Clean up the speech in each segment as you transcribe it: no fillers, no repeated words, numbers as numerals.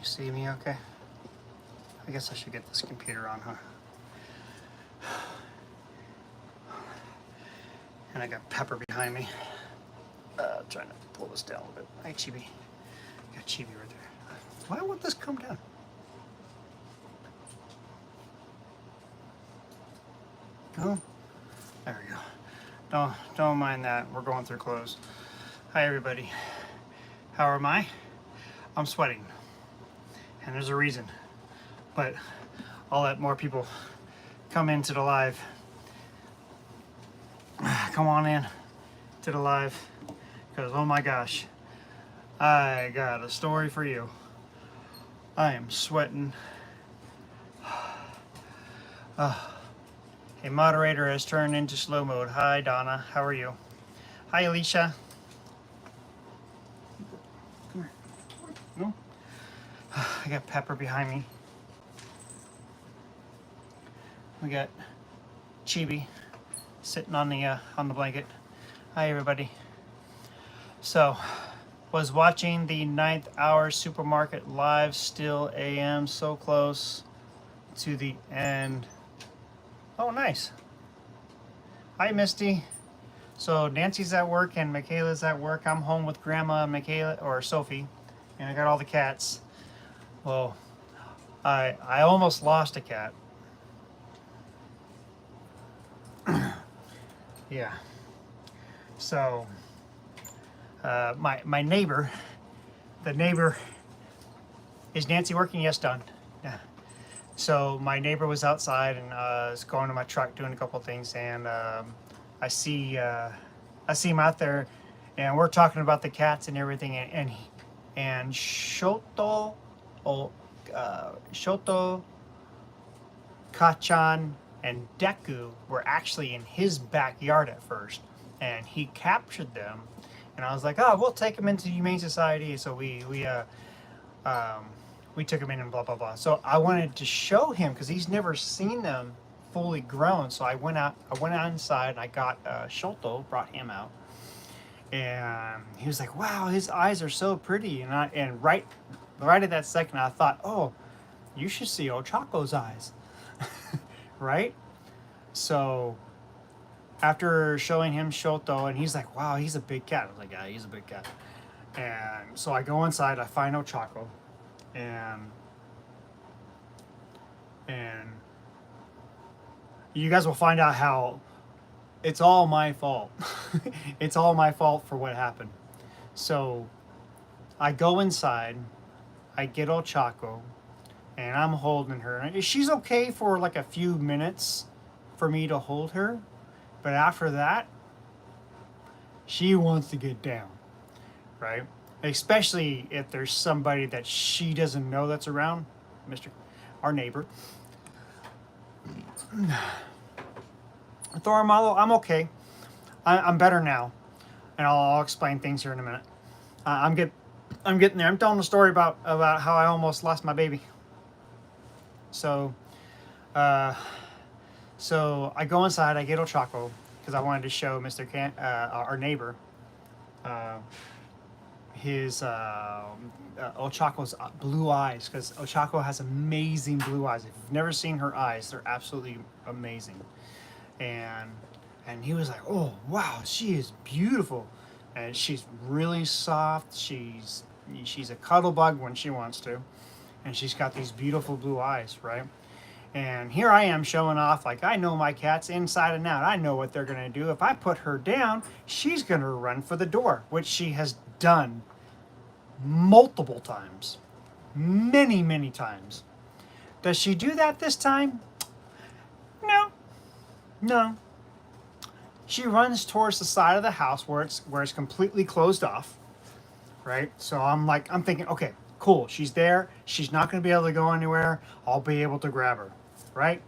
you see me okay? I guess I should get this computer on, huh? And I got Pepper behind me. Trying to pull this down a little bit. Hi, Chibi. Got Chibi right there. Why won't this come down? Oh, there we go. Don't mind that. We're going through clothes. Hi, everybody. How am I? I'm sweating, and there's a reason. But I'll let more people come into the live. Come on in to the live, because oh my gosh, I got a story for you. I am sweating. A moderator has turned into slow mode. Hi Donna, how are you? Hi Alicia. Come here. No? I got Pepper behind me. We got Chibi sitting on the blanket. Hi everybody. So, was watching the 9th hour supermarket live, still AM, so close to the end. Oh, nice. Hi Misty. So Nancy's at work and Michaela's at work. I'm home with Grandma and Michaela, or Sophie, and I got all the cats. Well, I almost lost a cat. Yeah. So, my neighbor, the neighbor, is Nancy working? Yes, done. Yeah. So my neighbor was outside and was going to my truck doing a couple of things, and I see him out there, and we're talking about the cats and everything, and Shoto, Shoto, Kachan, and Deku were actually in his backyard at first, and he captured them, and I was like, oh, we'll take them into the Humane Society. So we took them in and blah blah blah. So I wanted to show him because he's never seen them fully grown. So I went out inside and I got Shoto, brought him out, and he was like, wow, his eyes are so pretty, and right at that second I thought, oh, you should see Ochako's eyes. Right? So after showing him Shoto, and he's like, wow, he's a big cat. I was like, yeah, he's a big cat. And so I go inside, I find Ochako, and you guys will find out how it's all my fault. It's all my fault for what happened. So I go inside, I get Ochako, and I'm holding her. And she's okay for like a few minutes for me to hold her, but after that, she wants to get down, right? Especially if there's somebody that she doesn't know that's around, our neighbor. Thoramalo, I'm okay. I'm better now, and I'll explain things here in a minute. I'm getting there. I'm telling a story about how I almost lost my baby. So I go inside, I get Ochako, because I wanted to show our neighbor, his Ochako's blue eyes, because Ochako has amazing blue eyes. If you've never seen her eyes, they're absolutely amazing. And he was like, oh wow, she is beautiful, and she's really soft. She's a cuddle bug when she wants to. And she's got these beautiful blue eyes, right? And here I am showing off like I know my cats inside and out. I know what they're going to do. If I put her down, she's going to run for the door, which she has done multiple times. Many, many times. Does she do that this time? No. She runs towards the side of the house where it's completely closed off, right? So I'm thinking, okay, cool, she's there. She's not going to be able to go anywhere. I'll be able to grab her, right?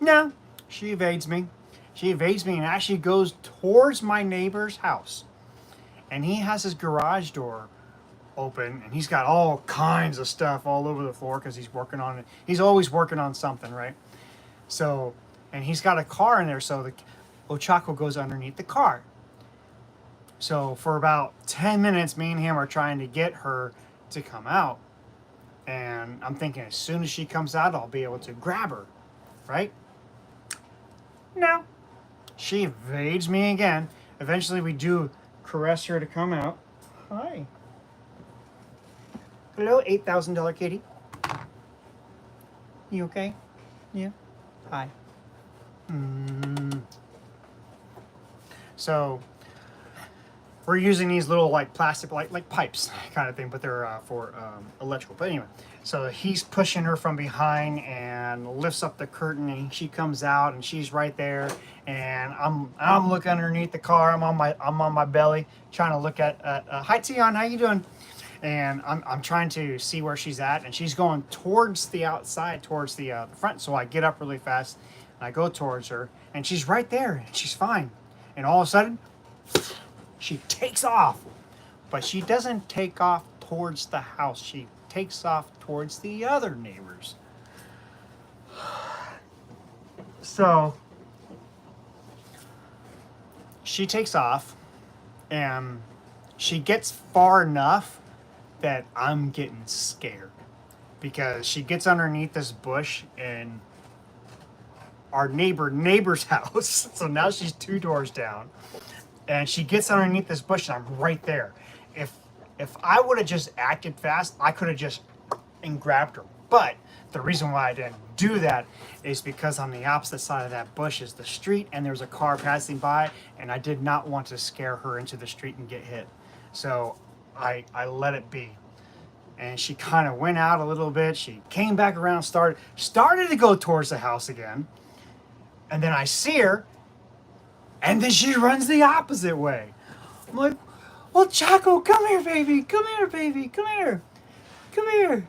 No, she evades me. She evades me and actually goes towards my neighbor's house. And he has his garage door open, and he's got all kinds of stuff all over the floor because he's working on it. He's always working on something, right? So, and he's got a car in there, so the Ochako goes underneath the car. So for about 10 minutes, me and him are trying to get her to come out. And I'm thinking as soon as she comes out, I'll be able to grab her, right? No. She evades me again. Eventually, we do caress her to come out. Hi. Hello, $8,000 kitty. You okay? Yeah. Hi. So we're using these little like plastic like pipes kind of thing, but they're for electrical. But anyway, so he's pushing her from behind and lifts up the curtain, and she comes out, and she's right there, and I'm looking underneath the car. I'm on my belly trying to look at hi Tion, how you doing? And I'm trying to see where she's at, and she's going towards the outside, towards the front. So I get up really fast, and I go towards her, and she's right there, and she's fine. And all of a sudden, she takes off, but she doesn't take off towards the house. She takes off towards the other neighbors. So she takes off, and she gets far enough that I'm getting scared, because she gets underneath this bush in our neighbor's house. So now she's 2 doors down, and she gets underneath this bush, and I'm right there. If I would have just acted fast, I could have just and grabbed her. But the reason why I didn't do that is because on the opposite side of that bush is the street, and there's a car passing by, and I did not want to scare her into the street and get hit. So I let it be. And she kind of went out a little bit. She came back around, started to go towards the house again. And then I see her, and then she runs the opposite way. I'm like, well, Chaco, come here, baby. Come here, baby. Come here. Come here.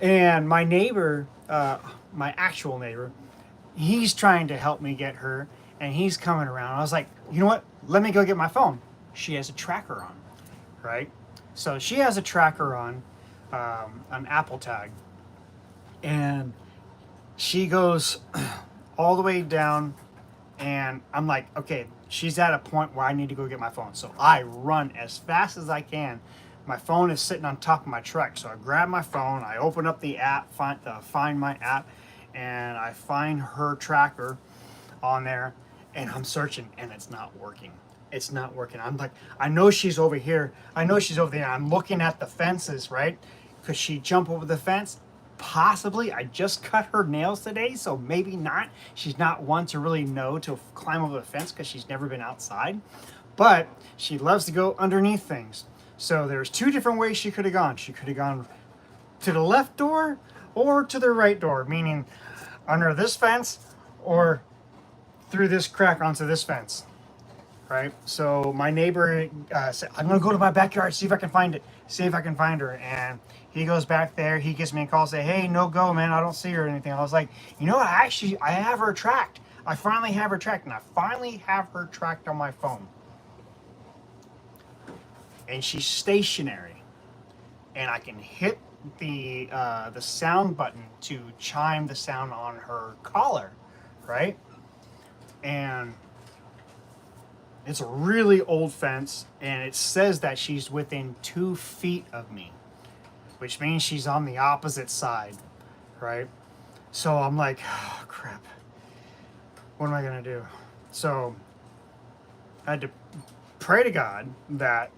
And my neighbor, my actual neighbor, he's trying to help me get her, and he's coming around. I was like, you know what? Let me go get my phone. She has a tracker on, right? So she has a tracker on, an Apple tag, and she goes all the way down, and I'm like, okay, she's at a point where I need to go get my phone. So I run as fast as I can. My phone is sitting on top of my truck, so I grab my phone, I open up the app, find my app, and I find her tracker on there, and I'm searching, and it's not working. It's not working. I'm like, I know she's over here. I know she's over there. I'm looking at the fences, right? Could she jump over the fence? Possibly. I just cut her nails today, so maybe not. She's not one to really know to climb over the fence because she's never been outside. But she loves to go underneath things. So there's 2 different ways she could have gone. She could have gone to the left door or to the right door, meaning under this fence or through this crack onto this fence. Right? So my neighbor said, I'm going to go to my backyard, see if I can find her. And he goes back there. He gives me a call, say, hey, no go, man. I don't see her or anything. I was like, you know what? I have her tracked. I finally have her tracked. And I finally have her tracked on my phone. And she's stationary. And I can hit the sound button to chime the sound on her collar. Right? And it's a really old fence, and it says that she's within 2 feet of me, which means she's on the opposite side, right? So I'm like, oh, crap. What am I going to do? So I had to pray to God that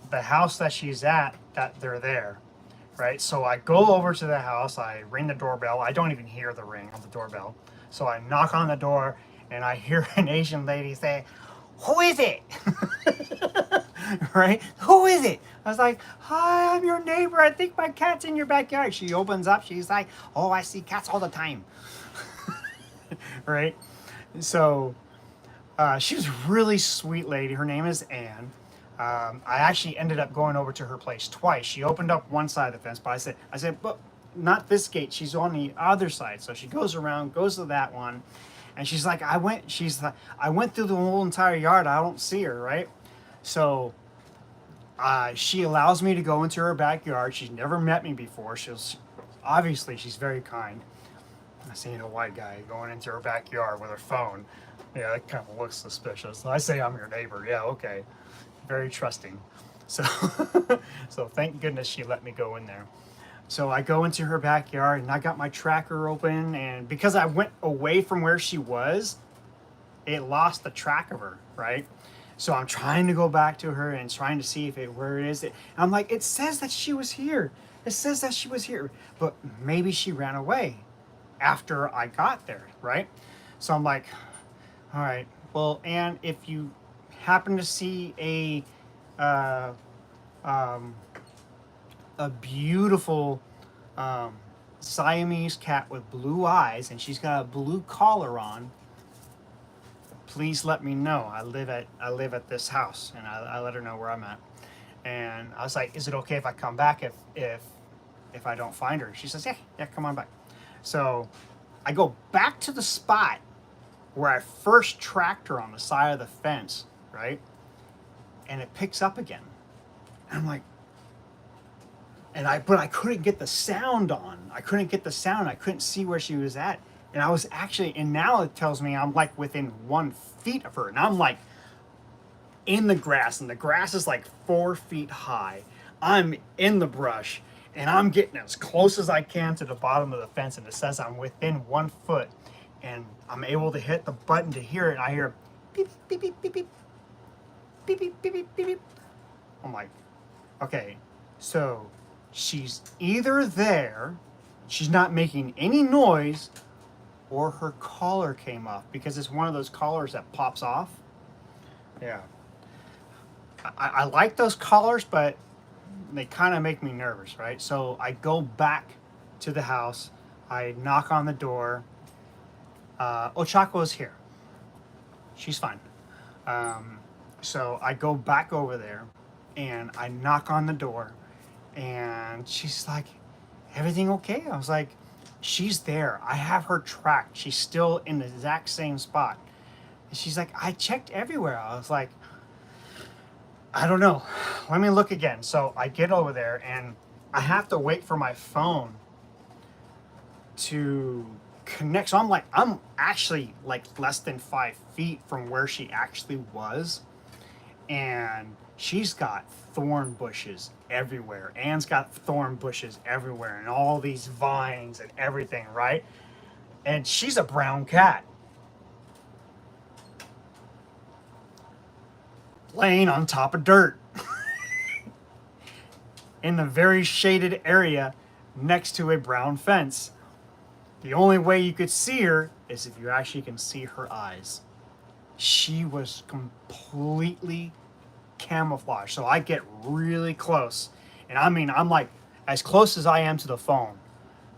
the house that she's at, that they're there, right? So I go over to the house, I ring the doorbell. I don't even hear the ring of the doorbell. So I knock on the door, and I hear an Asian lady say, who is it? Right? Who is it? I was like, hi, I'm your neighbor. I think my cat's in your backyard. She opens up. She's like, oh, I see cats all the time. Right? So she was a really sweet lady. Her name is Anne. I actually ended up going over to her place twice. She opened up one side of the fence, but I said, but not this gate. She's on the other side. So she goes around, goes to that one. And she's like, I went through the whole entire yard. I don't see her, right? So she allows me to go into her backyard. She's never met me before. She's very kind. I seen a white guy going into her backyard with her phone. Yeah, that kind of looks suspicious. I say I'm your neighbor. Yeah, okay. Very trusting. So, so thank goodness she let me go in there. So I go into her backyard and I got my tracker open, and because I went away from where she was, it lost the track of her, right? So I'm trying to go back to her and trying to see if it where it is. And I'm like, it says that she was here. It says that she was here, but maybe she ran away after I got there, right? So I'm like, all right, well, and if you happen to see uh, um, a beautiful um, Siamese cat with blue eyes, and she's got a blue collar on, please let me know. I live at this house, and I let her know where I'm at. And I was like, is it okay if I come back if I don't find her? She says, yeah, come on back. So I go back to the spot where I first tracked her on the side of the fence, right? And it picks up again. And I'm like, but I couldn't get the sound on. I couldn't get the sound. I couldn't see where she was at. And I was actually, and now it tells me I'm like within 1 feet of her. And I'm like in the grass, and the grass is like 4 feet high. I'm in the brush, and I'm getting as close as I can to the bottom of the fence. And it says I'm within 1 foot. And I'm able to hit the button to hear it. And I hear beep, beep, beep, beep, beep, beep, beep, beep, beep, beep, beep. I'm like, okay, so she's either there, she's not making any noise, or her collar came off, because it's one of those collars that pops off. Yeah. I like those collars, but they kind of make me nervous, right? So I go back to the house, I knock on the door. Ochako is here. She's fine. So I go back over there and I knock on the door, and she's like, everything okay? I was like, she's there. I have her tracked. She's still in the exact same spot. And she's like, I checked everywhere. I was like, I don't know. Let me look again. So I get over there and I have to wait for my phone to connect. So I'm actually like less than 5 feet from where she actually was. And she's got thorn bushes everywhere. Anne's got thorn bushes everywhere, and all these vines and everything, right? And she's a brown cat laying on top of dirt in a very shaded area next to a brown fence. The only way you could see her is if you actually can see her eyes. She was completely camouflage. So I get really close, and I mean, I'm like as close as I am to the phone.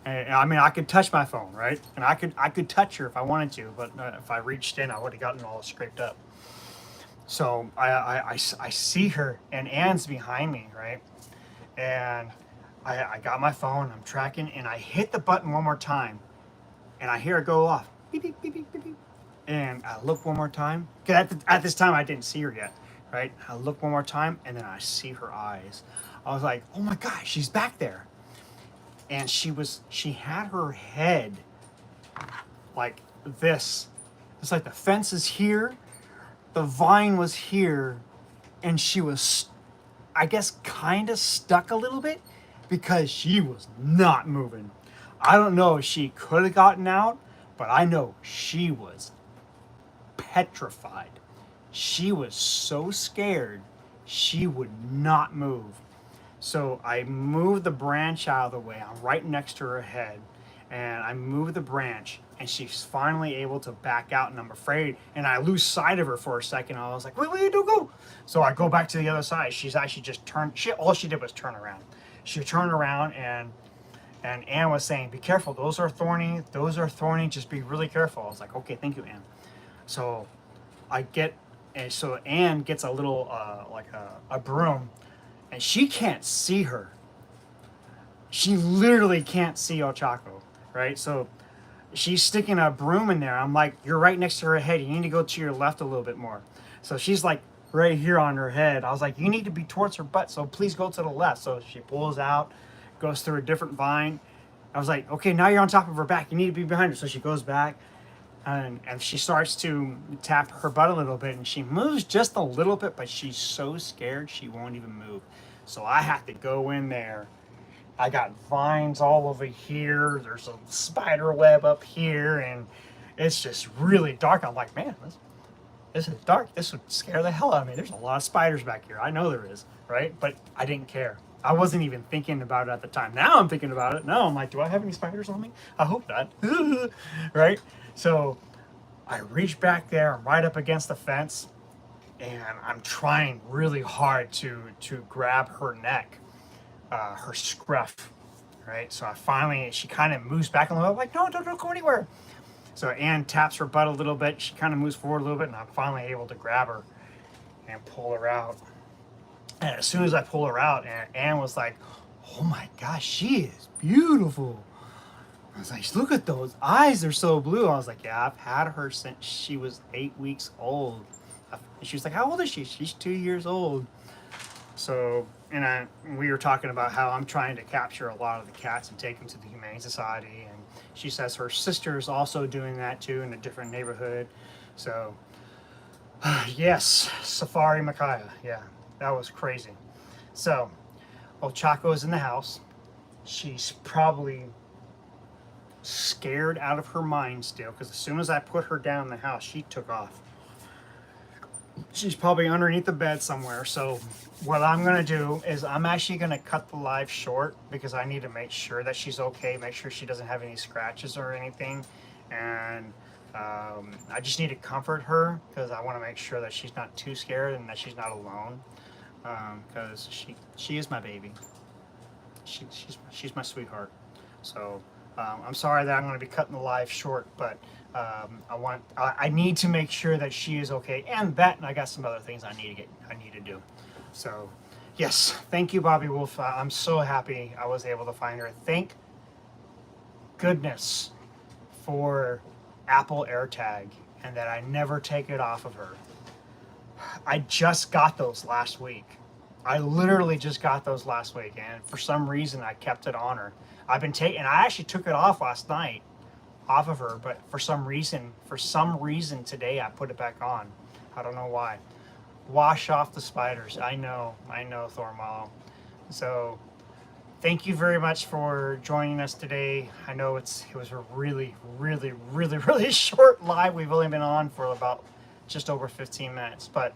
And I mean, I could touch my phone, right? And I could touch her if I wanted to, but if I reached in, I would have gotten all scraped up. So I see her, and Anne's behind me, right? And I got my phone, I'm tracking, and I hit the button one more time, and I hear it go off. Beep, beep, beep, beep, beep, beep. And I look one more time, because at this time I didn't see her yet, right? I look one more time, and then I see her eyes. I was like, oh my gosh, she's back there. And she had her head like this. It's like the fence is here, the vine was here, and she was, I guess, kind of stuck a little bit because she was not moving. I don't know if she could have gotten out, but I know she was petrified. She was so scared, she would not move. So I moved the branch out of the way. I'm right next to her head. And I moved the branch, and she's finally able to back out, and I'm afraid. And I lose sight of her for a second. I was like, wait, don't go. So I go back to the other side. She's actually just turned. All she did was turn around. She turned around, and Anne was saying, be careful. Those are thorny. Those are thorny. Just be really careful. I was like, okay, thank you, Anne. So so Anne gets a little, like a broom, and she can't see her. She literally can't see Ochako, right? So she's sticking a broom in there. I'm like, you're right next to her head. You need to go to your left a little bit more. So she's like right here on her head. I was like, you need to be towards her butt, so please go to the left. So she pulls out, goes through a different vine. I was like, okay, now you're on top of her back. You need to be behind her. So she goes back, and she starts to tap her butt a little bit, and she moves just a little bit, but she's so scared she won't even move. So I have to go in there I got vines all over here. There's a spider web up here, and it's just really dark. I'm like, man, this is dark. This would scare the hell out of me. There's a lot of spiders back here. I know there is, right? But I didn't care. I wasn't even thinking about it at the time. Now I'm thinking about it. Now I'm like, do I have any spiders on me? I hope not. Right? So I reach back there. I'm right up against the fence, and I'm trying really hard to grab her neck, her scruff. Right? So she kind of moves back a little. I'm like, no, don't go anywhere. So Anne taps her butt a little bit. She kind of moves forward a little bit, and I'm finally able to grab her and pull her out. And as soon as I pull her out, Anne was like, "Oh my gosh, she is beautiful." I was like, "Look at those eyes; they're so blue." I was like, "Yeah, I've had her since she was 8 weeks old." And she was like, "How old is she?" "She's 2 years old." So, we were talking about how I'm trying to capture a lot of the cats and take them to the Humane Society, and she says her sister is also doing that too in a different neighborhood. So, yes, Safari Micaiah, yeah, that was crazy. So, Ochako is in the house. She's probably scared out of her mind still, because as soon as I put her down in the house, she took off. She's probably underneath the bed somewhere. So what I'm going to do is I'm actually going to cut the live short, because I need to make sure that she's okay, make sure she doesn't have any scratches or anything. And I just need to comfort her, because I want to make sure that she's not too scared and that she's not alone, because she is my baby. She's my sweetheart. So I'm sorry that I'm going to be cutting the live short, but I need to make sure that she is okay, and I got some other things I need to do. So yes, thank you, Bobby Wolf. I'm so happy I was able to find her. Thank goodness for Apple AirTag, and that I never take it off of her. I just got those last week. I literally just got those last week, and for some reason I kept it on her. I actually took it off last night, off of her, but for some reason today I put it back on. I don't know why. Wash off the spiders. I know, Thormallow. So, thank you very much for joining us today. I know it was a really, really, really, really short live. We've only been on for about just over 15 minutes, but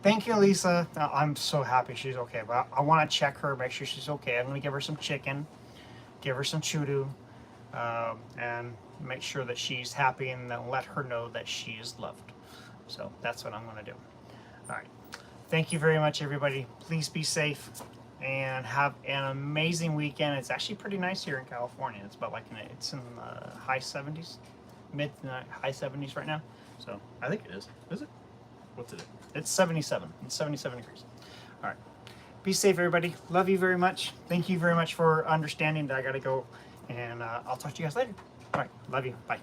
thank you, Lisa. I'm so happy she's okay, but I want to check her, make sure she's okay. I'm going to give her some chicken, give her some chudu, and make sure that she's happy, and then let her know that she is loved. So that's what I'm going to do. All right. Thank you very much, everybody. Please be safe and have an amazing weekend. It's actually pretty nice here in California. It's about it's in the high 70s, mid to high 70s right now. So I think it is. Is it? What's it? It's 77. It's 77 degrees. All right. Be safe, everybody. Love you very much. Thank you very much for understanding that I got to go, and I'll talk to you guys later. All right. Love you. Bye.